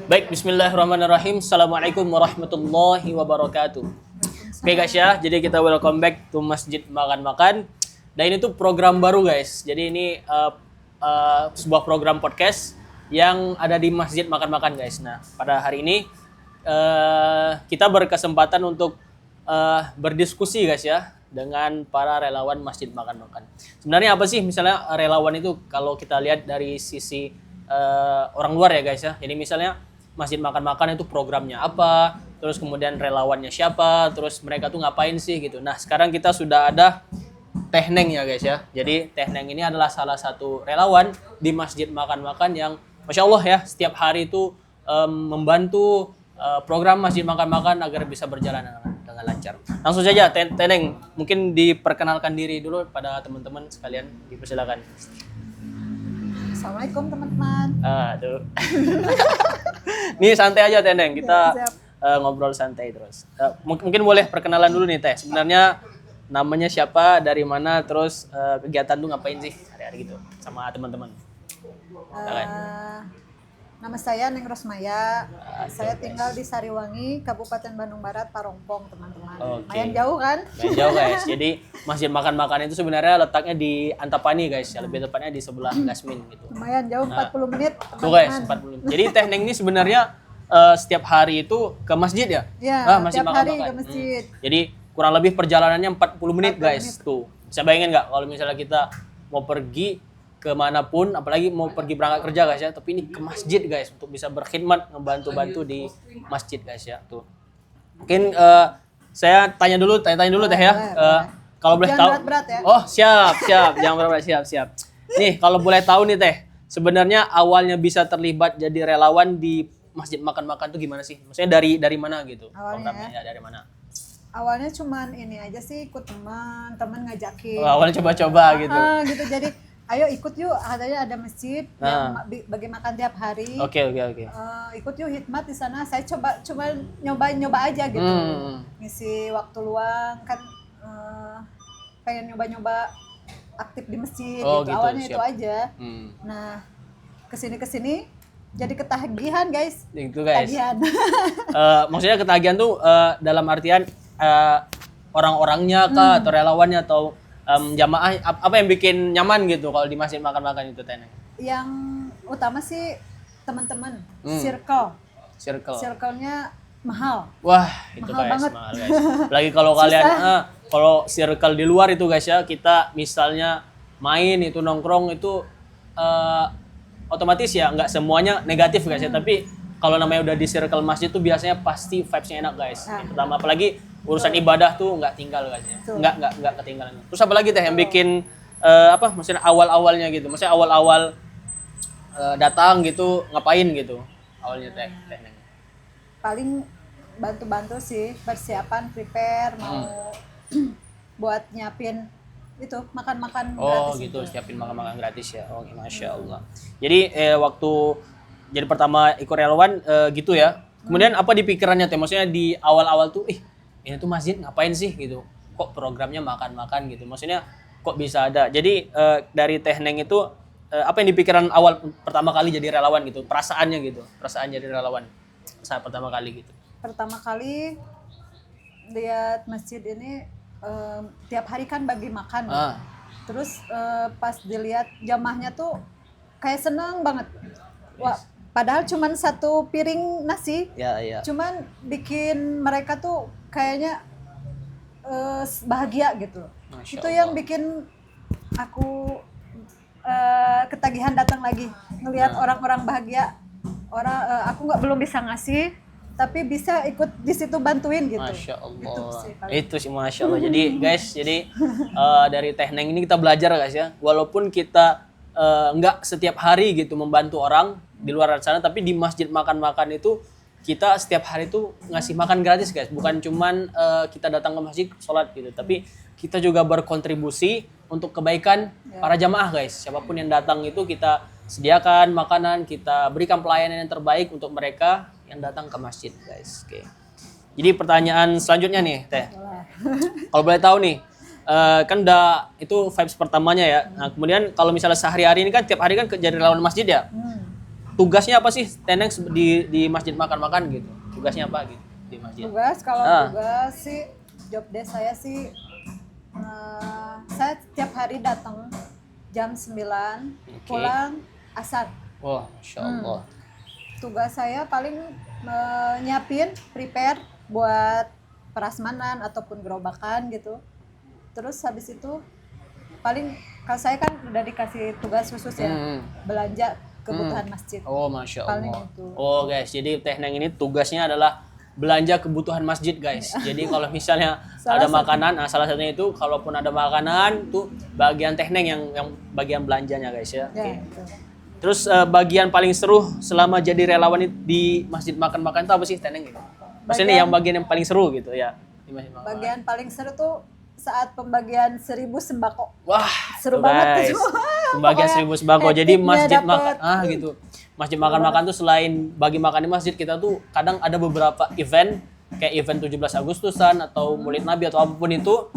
Baik, bismillahirrahmanirrahim. Assalamualaikum warahmatullahi wabarakatuh. Oke guys ya, jadi kita welcome back to Masjid Makan-Makan. Dan ini tuh program baru guys. Jadi ini sebuah program podcast yang ada di Masjid Makan-Makan guys. Nah, pada hari ini kita berkesempatan untuk berdiskusi guys ya dengan para relawan Masjid Makan-Makan. Sebenarnya apa sih misalnya relawan itu kalau kita lihat dari sisi orang luar ya guys ya. Jadi misalnya Masjid Makan-Makan itu programnya apa, terus kemudian relawannya siapa, terus mereka tuh ngapain sih gitu. Nah sekarang kita sudah ada Teh Neng ya guys ya. Jadi Teh Neng ini adalah salah satu relawan di Masjid Makan-Makan yang Masya Allah ya setiap hari itu membantu program Masjid Makan-Makan agar bisa berjalan dengan lancar. Langsung saja Teh Neng mungkin diperkenalkan diri dulu pada teman-teman sekalian, dipersilakan. Assalamualaikum teman-teman. Aduh. Nih santai aja Teh Neng, kita Siap. ngobrol santai terus. Mungkin boleh perkenalan dulu nih Teh. Sebenarnya namanya siapa, dari mana, terus kegiatan tuh ngapain sih hari-hari gitu sama teman-teman. Nama saya Neng Rosmaya. Saya tinggal di Sariwangi, Kabupaten Bandung Barat, Parongpong teman-teman. Oke. Lumayan jauh kan? Main jauh guys. Jadi Masjid Makan-Makan itu sebenarnya letaknya di Antapani guys. Ya, lebih tepatnya di sebelah Gasmin gitu. Lumayan jauh, 40 menit Tuh guys, teman-teman. 40. Jadi Teh Neng ini sebenarnya setiap hari itu ke masjid ya? Ya, Masjid tiap hari Makan-Makan. ke masjid. Jadi kurang lebih perjalanannya 40 menit 40 guys. menit. Tuh. Bisa bayangin nggak kalau misalnya kita mau pergi kemanapun, apalagi mau pergi berangkat kerja guys ya, tapi ini ke masjid guys untuk bisa berkhidmat, ngebantu-bantu di masjid guys ya. Tuh. Mungkin saya tanya dulu Teh ya. Boleh. Kalau boleh Jangan tahu. berat-berat ya. Oh, siap. Jangan berat-berat, siap. Nih, kalau boleh tahu nih Teh, sebenarnya awalnya bisa terlibat jadi relawan di Masjid Makan-Makan tuh gimana sih? Maksudnya dari mana gitu? Awalnya Programnya ya dari mana? Awalnya cuman ini aja sih, ikut teman ngajakin. Oh, awalnya coba-coba gitu. Gitu jadi ayo ikut yuk, katanya ada masjid yang bagi makan tiap hari. Oke. Ikut yuk hikmat di sana. Saya coba nyoba aja gitu. Ngisi waktu luang kan, pengen nyoba aktif di masjid Oh, gitu. gitu, Awalnya siap. itu aja. Nah, kesini jadi ketagihan guys. Itu guys. Ketagihan. Maksudnya ketagihan tuh dalam artian orang-orangnya kah atau relawannya atau jamaah apa yang bikin nyaman gitu kalau di Masjid Makan-Makan itu Teh Neng? Yang utama sih teman-teman, Circle. circle-nya mahal. Wah, itu Mahal guys, banget. mahal guys. Apalagi kalau kalian kalau circle di luar itu guys ya, kita misalnya main itu nongkrong itu otomatis ya nggak semuanya negatif guys ya, tapi kalau namanya udah di circle masjid tuh biasanya pasti vibes-nya enak guys. Yang pertama apalagi urusan ibadah tuh nggak tinggal guys ya. Nggak ketinggalan. Terus apa lagi Teh yang bikin maksudnya awal-awalnya gitu. Maksudnya awal-awal datang gitu ngapain gitu. Awalnya Teh Neng. Paling bantu-bantu sih persiapan prepare mau buat nyiapin itu makan-makan Oh gratis gitu, siapin makan-makan gratis ya. Oh, Masya Allah. Jadi waktu jadi pertama ikut relawan gitu ya. Kemudian apa di pikirannya Teh? Maksudnya di awal-awal tuh, ini tuh masjid ngapain sih gitu? Kok programnya makan-makan gitu? Maksudnya kok bisa ada? Jadi dari Teh Neng itu apa yang di pikiran awal pertama kali jadi relawan gitu? Perasaannya gitu, perasaan jadi relawan saat pertama kali gitu. Pertama kali lihat masjid ini tiap hari kan bagi makan. Terus pas dilihat jamaahnya tuh kayak seneng banget. Wah, padahal cuman satu piring nasi. Ya. Cuman bikin mereka tuh kayaknya bahagia gitu loh. Masya Itu Allah. yang bikin aku ketagihan datang lagi ngelihat orang-orang bahagia. Aku belum bisa ngasih tapi bisa ikut di situ bantuin gitu. Masya Allah. Itu Itu sih sih Masya Allah. Jadi guys, dari Teh Neng ini kita belajar guys ya. Walaupun kita nggak setiap hari gitu membantu orang di luar sana, tapi di Masjid Makan-Makan itu kita setiap hari itu ngasih makan gratis guys. Bukan cuman kita datang ke masjid sholat gitu, tapi kita juga berkontribusi untuk kebaikan para jamaah guys. Siapapun yang datang itu kita sediakan makanan, kita berikan pelayanan yang terbaik untuk mereka yang datang ke masjid guys. Oke. Jadi pertanyaan selanjutnya nih Teh. Kalau boleh tahu nih, kan udah itu vibes pertamanya ya. Nah kemudian kalau misalnya sehari-hari ini kan tiap hari kan jadi relawan masjid ya. tugasnya apa sih Teneng di masjid makan-makan gitu? Tugasnya apa gitu di masjid? Tugas sih job desk saya sih saya tiap hari datang jam 9 pulang asar. Wah, Masya Allah. Tugas saya paling nyiapin prepare buat prasmanan ataupun gerobakan gitu. Terus habis itu paling kalau saya kan udah dikasih tugas khusus ya, belanja kebutuhan masjid. Oh, Masya Allah. Paling itu. Oh guys, jadi Teh Neng ini tugasnya adalah belanja kebutuhan masjid guys. Jadi kalau misalnya ada makanan, salah satunya itu kalaupun ada makanan tuh bagian Teh Neng yang bagian belanjanya guys ya. Oke. Gitu. Terus bagian paling seru selama jadi relawan di masjid makan-makan itu apa sih Teh Neng gitu? Maksudnya yang bagian yang paling seru gitu ya di masjid makan. Bagian paling seru tuh saat pembagian 1000 sembako. Wah, seru banget guys. tuh. Pembagian 1000 sembako. Jadi masjid dapet. makan gitu. Masjid makan-makan tuh selain bagi makan di masjid, kita tuh kadang ada beberapa event kayak event 17 Agustusan atau Maulid Nabi atau apapun itu,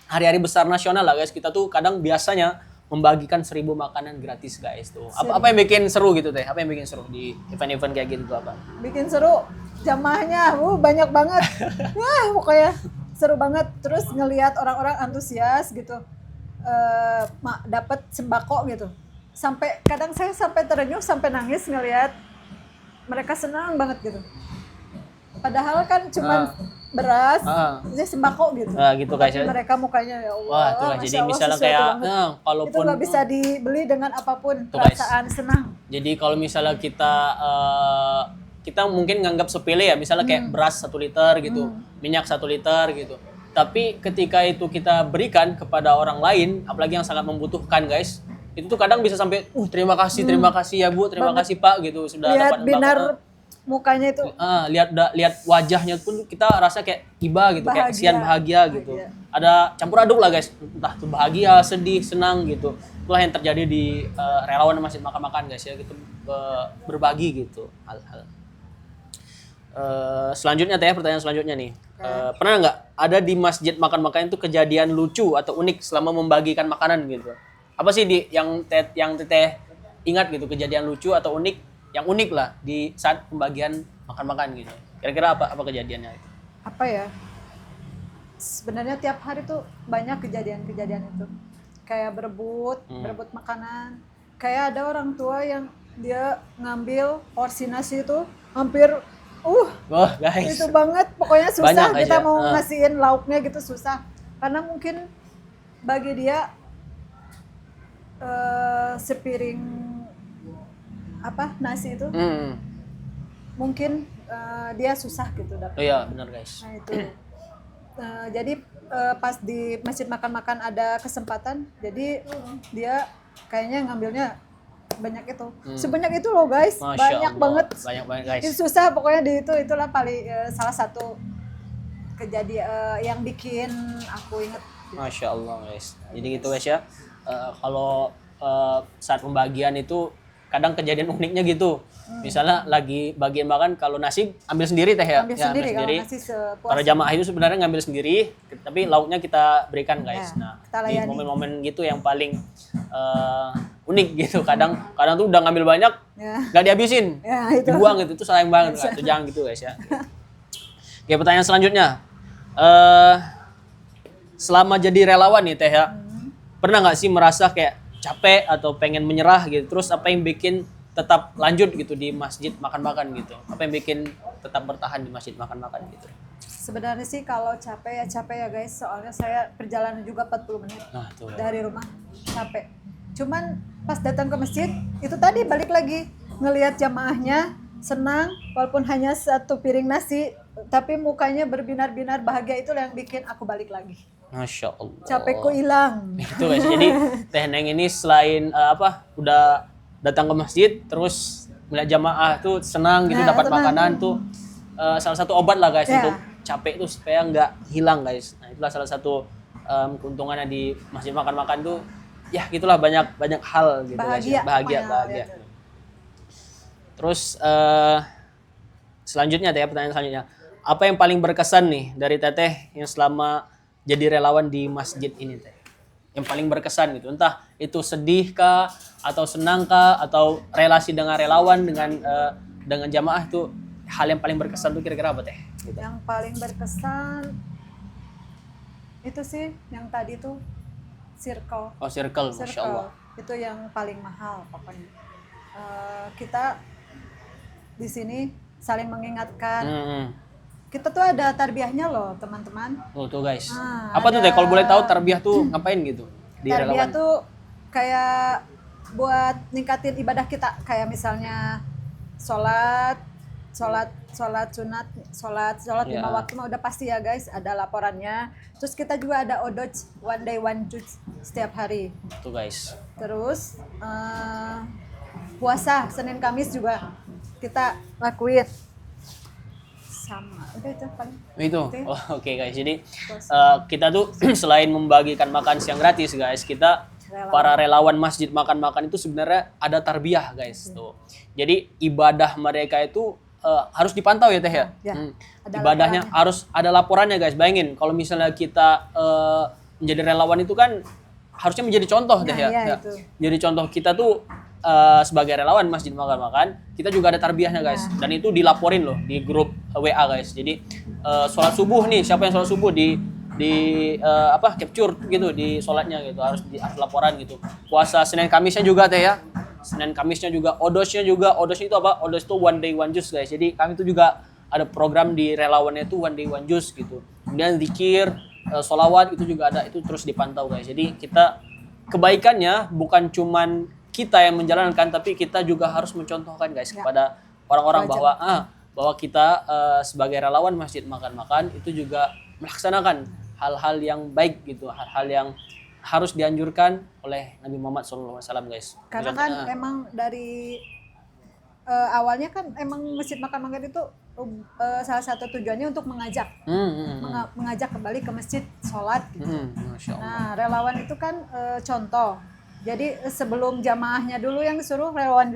hari-hari besar nasional lah guys. Kita tuh kadang biasanya membagikan 1000 makanan gratis guys tuh. Apa yang bikin seru gitu Teh? Apa yang bikin seru di event-event kayak gitu tuh apa? Bikin seru jamaahnya, banyak banget. Wah, pokoknya seru banget. Terus ngelihat orang-orang antusias gitu, dapat sembako gitu. Sampai kadang saya sampai terenyuh, sampai nangis ngelihat mereka senang banget gitu. Padahal kan cuma beras, jadi sembako gitu. Gitu guys. Tapi mereka mukanya ya Allah. Wah, tuh guys. Jadi misalnya kayak kalaupun itu nggak bisa dibeli dengan apapun, tuh, guys. perasaan senang. Jadi kalau misalnya kita mungkin nganggap sepele ya, misalnya kayak beras 1 liter gitu, minyak 1 liter gitu. Tapi ketika itu kita berikan kepada orang lain, apalagi yang sangat membutuhkan guys, itu tuh kadang bisa sampai, terima kasih ya Bu, terima kasih Pak gitu sudah lihat dapat binar mukanya itu. Lihat wajahnya pun kita rasa kayak iba gitu, kayak kesian bahagia gitu. Ada campur aduk lah guys, entah tuh bahagia, sedih, senang gitu. Itulah yang terjadi di relawan masjid makan-makan guys ya, gitu, berbagi gitu hal-hal. Selanjutnya Teh, pertanyaan selanjutnya nih. Pernah nggak ada di masjid makan-makan itu kejadian lucu atau unik selama membagikan makanan gitu? Apa sih yang Teteh ingat gitu, kejadian lucu atau unik, yang unik lah di saat pembagian makan-makan gitu? Kira-kira apa kejadiannya itu? Apa ya? Sebenarnya tiap hari tuh banyak kejadian-kejadian itu. Kayak berebut makanan. Kayak ada orang tua yang dia ngambil porsi nasi itu hampir guys. itu banget, pokoknya susah Banyak kita aja. mau ngasihin lauknya gitu, susah. Karena mungkin bagi dia sepiring nasi itu mungkin dia susah gitu dapat. Iya, benar guys. Nah itu jadi pas di masjid makan-makan ada kesempatan, jadi dia kayaknya ngambilnya banyak itu. Sebanyak itu loh guys. Masya banyak Allah. banget. Banyak guys. Itu susah pokoknya itulah paling salah satu kejadian yang bikin aku inget. Masya Allah guys. Jadi gitu guys ya. Kalau saat pembagian itu kadang kejadian uniknya gitu. Misalnya lagi bagian makan, kalau nasi ambil sendiri Teh ya. Ambil sendiri. Kalau nasi para jamaah itu sebenarnya ngambil sendiri, tapi lauknya kita berikan guys. Ya, Nah, di momen-momen gitu yang paling unik gitu. Kadang tuh udah ngambil banyak, nggak dihabisin, dibuang gitu. Itu sayang banget kan. Itu jangan gitu guys ya. Oke, pertanyaan selanjutnya. Selama jadi relawan nih Teh ya, pernah nggak sih merasa kayak capek atau pengen menyerah gitu? Terus apa yang bikin tetap lanjut gitu di masjid makan-makan gitu? Apa yang bikin tetap bertahan di masjid makan-makan gitu? Sebenarnya sih kalau capek ya guys, soalnya saya perjalanan juga 40 menit dari rumah, capek. Cuman pas datang ke masjid, itu tadi balik lagi ngelihat jamaahnya senang, walaupun hanya 1 piring nasi, tapi mukanya berbinar-binar bahagia, itu yang bikin aku balik lagi. Masya Allah. Capekku hilang. Itu guys. Jadi Teh Neng ini selain udah datang ke masjid, terus melihat jamaah tuh senang gitu, dapat makanan tuh salah satu obat lah guys untuk capek tuh supaya nggak hilang guys. Nah itulah salah satu keuntungannya di masjid makan-makan tuh, ya gitulah banyak hal gitu bahagia, guys. Bahagia. Terus selanjutnya Teh, pertanyaan selanjutnya, apa yang paling berkesan nih dari Teteh yang selama jadi relawan di masjid ini Teh? yang paling berkesan gitu? Entah itu sedih kah, atau senang kah, atau relasi dengan relawan dengan jamaah tuh hal yang paling berkesan tuh kira-kira apa teh? Gitu. Yang paling berkesan itu sih yang tadi tuh circle. Oh circle, masya Allah. Itu yang paling mahal pokoknya. Kita di sini saling mengingatkan. Kita tuh ada tarbiyahnya loh teman-teman. Oh tuh guys. Apa tuh teh kalau boleh tahu tarbiyah tuh ngapain gitu di tarbiyah relawan? tuh kayak buat ningkatin ibadah kita, kayak misalnya sholat sunat, sholat 5 waktu mah udah pasti ya guys, ada laporannya. Terus kita juga ada odoj one day one juice setiap hari. Tuh guys. Terus puasa Senin Kamis juga kita lakuin. Sama udah itu paling itu oke guys, jadi kita tuh selain membagikan makan siang gratis guys, kita para relawan masjid makan-makan itu sebenarnya ada tarbiyah guys tuh. Jadi ibadah mereka itu harus dipantau ya teh ya. Ibadahnya harus ada laporannya guys. Bayangin kalau misalnya kita menjadi relawan itu kan harusnya menjadi contoh teh ya. Jadi contoh kita tuh sebagai relawan masjid makan-makan, kita juga ada tarbiyahnya guys, dan itu dilaporin loh di grup WA guys. Jadi sholat subuh nih, siapa yang sholat subuh di capture gitu di sholatnya gitu, harus laporan gitu. Puasa Senin Kamisnya juga teh ya, Senin Kamisnya juga. Odosnya itu apa? Odos itu one day one juice guys. Jadi kami itu juga ada program di relawannya itu one day one juice gitu. Kemudian zikir, sholawat itu juga ada, itu terus dipantau guys. Jadi kita kebaikannya bukan cuman kita yang menjalankan, tapi kita juga harus mencontohkan guys kepada orang-orang bahwa kita sebagai relawan masjid makan-makan itu juga melaksanakan hal-hal yang baik gitu, hal-hal yang harus dianjurkan oleh Nabi Muhammad SAW guys. Karena kan emang dari awalnya kan emang masjid makan-makan itu salah satu tujuannya untuk mengajak kembali ke masjid sholat gitu. Nah relawan itu kan contoh. Jadi sebelum jamaahnya dulu yang disuruh, relawan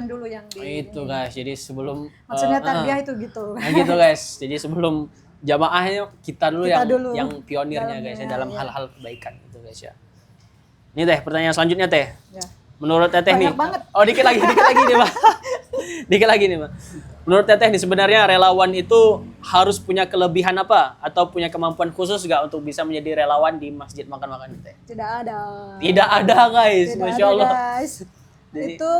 dulu yang itu guys. Jadi sebelum maksudnya tarbiyah itu gitu. Nah gitu guys. Jadi sebelum jamaahnya kita dulu yang pionirnya guys dalam hal-hal kebaikan gitu guys ya. Ini teh pertanyaan selanjutnya teh. Ya. Menurut teteh nih. Banget. Oh dikit lagi nih Pak. Dikit lagi nih Pak. Menurut teteh nih sebenarnya relawan itu harus punya kelebihan apa atau punya kemampuan khusus nggak untuk bisa menjadi relawan di masjid makan-makan teh? Tidak ada. Tidak ada guys, masya Allah. Guys. Itu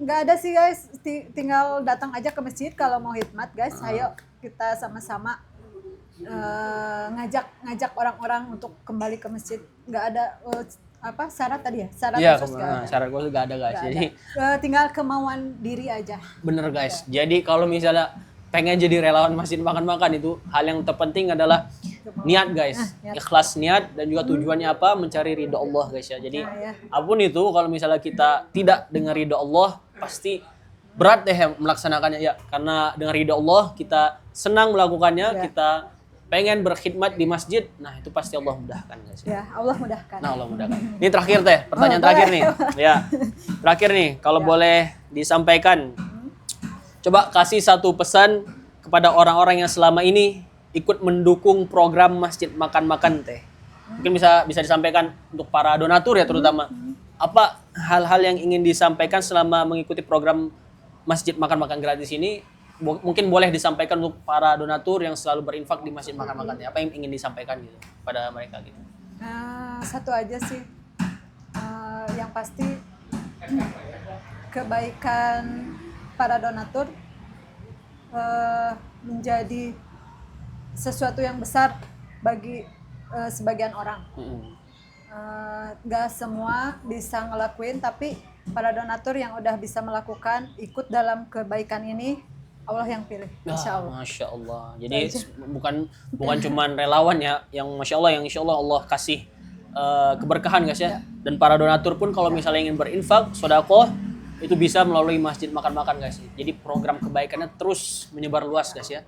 nggak ada sih guys. Tinggal datang aja ke masjid kalau mau khidmat guys. Ayo kita sama-sama ngajak orang-orang untuk kembali ke masjid. Nggak ada syarat tadi ya? Syarat khusus nggak ada guys. Jadi tinggal kemauan diri aja. Bener guys. Jadi kalau misalnya pengen jadi relawan masjid makan-makan itu hal yang terpenting adalah niat guys. Ikhlas niat dan juga tujuannya apa? Mencari ridho Allah guys ya. Jadi apapun itu kalau misalnya kita tidak dengan ridho Allah pasti berat deh melaksanakannya ya. Karena dengan ridho Allah kita senang melakukannya, kita pengen berkhidmat di masjid, nah itu pasti Allah mudahkan guys. Ya, Allah mudahkan. Nah, Allah mudahkan. Ini terakhir teh, pertanyaan terakhir nih. Ya. Terakhir nih, kalau boleh disampaikan. Coba kasih satu pesan kepada orang-orang yang selama ini ikut mendukung program masjid makan-makan teh. Mungkin bisa disampaikan untuk para donatur ya terutama. Apa hal-hal yang ingin disampaikan selama mengikuti program masjid makan-makan gratis ini? Mungkin boleh disampaikan untuk para donatur yang selalu berinfak di masjid makan-makan. Apa yang ingin disampaikan gitu pada mereka gitu? Satu aja sih, yang pasti kebaikan para donatur menjadi sesuatu yang besar bagi sebagian orang. Gak semua bisa ngelakuin, tapi para donatur yang udah bisa melakukan ikut dalam kebaikan ini, Allah yang pilih, Masya Allah. Masya Allah. Jadi bukan cuman relawan ya, yang Masya Allah, yang Insya Allah Allah kasih keberkahan guys ya. Dan para donatur pun kalau misalnya ingin berinfak, sedekah, itu bisa melalui masjid makan-makan guys. Jadi program kebaikannya terus menyebar luas guys ya.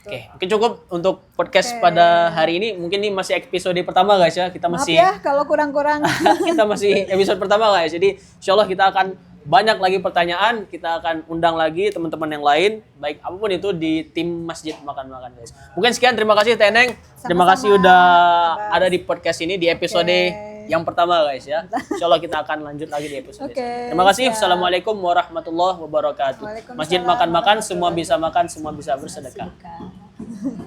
Oke, mungkin cukup untuk podcast pada hari ini. Mungkin ini masih episode pertama guys ya. Kita masih maaf ya kalau kurang-kurang. Kita masih episode pertama guys. Jadi Insya Allah kita akan banyak lagi pertanyaan, kita akan undang lagi teman-teman yang lain, baik apapun itu di tim Masjid Makan-Makan guys. Mungkin sekian, terima kasih Teneng. Terima Sama-sama, kasih udah Bas. ada di podcast ini di episode Oke. yang pertama guys ya. Insyaallah kita akan lanjut lagi di episode. Oke, Terima kasih. siap. Assalamualaikum warahmatullahi wabarakatuh. Waalaikumsalam Masjid Makan-Makan, semua warahmatullahi bisa makan, semua bisa bersedekah. wabarakatuh.